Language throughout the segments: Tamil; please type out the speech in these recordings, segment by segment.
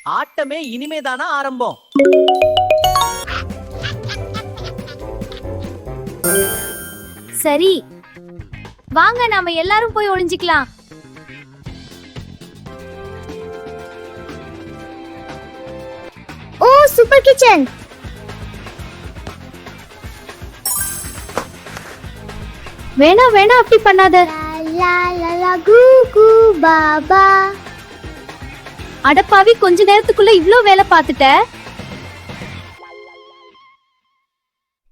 ஆட்டமே இனிமேதானா ஆரம்பம். சரி வாங்க நாம எல்லாரும் போய் ஒளிஞ்சிக்கலாம். ஓ சூப்பர் கிச்சன். வேணா வேணா அப்படி பண்ணாத. லா லா லா கு கு பாபா. அடப்பாவி, கொஞ்ச நேரத்துக்குள்ள இவ்ளோ வேலை பார்த்துட்ட.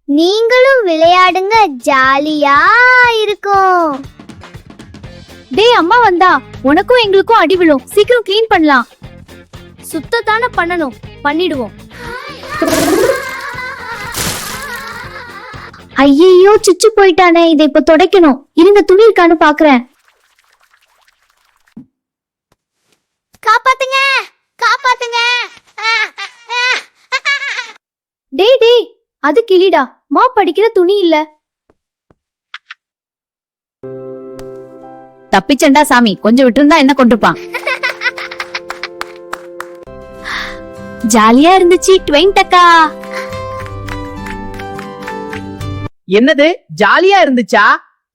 நீங்களும் விளையாடுங்க, ஜாலியா இருக்கும். டேய் அம்மா வந்தா உனக்கும் எங்களுக்கும் அடி விழும். சீக்கிரம் க்ளீன் பண்ணலாம். சுத்தத்தான பண்ணணும், பண்ணிடுவோம். ஐயோ சுச்சு போயிட்டானே, இதை இப்ப துடைக்கணும். இருங்க துணி இருக்கான்னு பாக்குறேன். காப்பாத்துங்க காப்பாத்துங்க. டேய் டேய், அது கிளிடா. மா படிக்கிற துணி இல்ல. தப்பிச்சண்டா சாமி, கொஞ்சம் விட்டுருந்தா என்ன கொண்டிருப்பான். ஜாலியா இருந்துச்சு ட்வென்டக்கா. என்னது ஜாலியா இருந்துச்சா?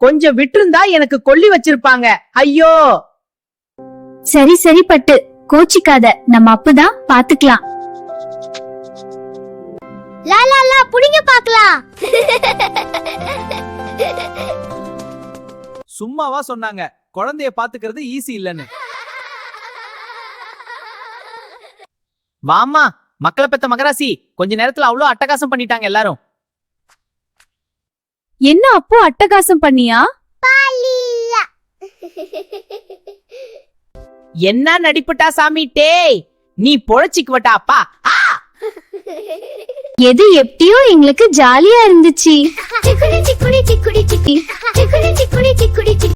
கொஞ்சம் விட்டுருந்தா எனக்கு கொல்லி வச்சிருப்பாங்க. ஐயோ. சரி சரி பட்டு, கோச்சிக்காத. நம்ம அப்பதான் பாத்துக்கலாம். லா லா லா புடிங்க பாக்கலாம். சும்மாவா சொன்னாங்க குழந்தைய பாத்துக்கிறது ஈஸி இல்லன்னு? வாமா மக்களை பெத்த மகராசி, கொஞ்ச நேரத்துல அவ்வளவு அட்டகாசம் பண்ணிட்டாங்க எல்லாரும். என்ன அப்போ அட்டகாசம் பண்ணியா? என்ன நடிப்புட்டா சாமி டேய், நீ பொழைச்சிக்குவட்டா அப்பா. எது எப்படியோ எங்களுக்கு ஜாலியா இருந்துச்சு. சிக்குடி சிக்குடி சிக்குடி சிக்குடி சிக்குடி சிக்குடி சிக்குடி.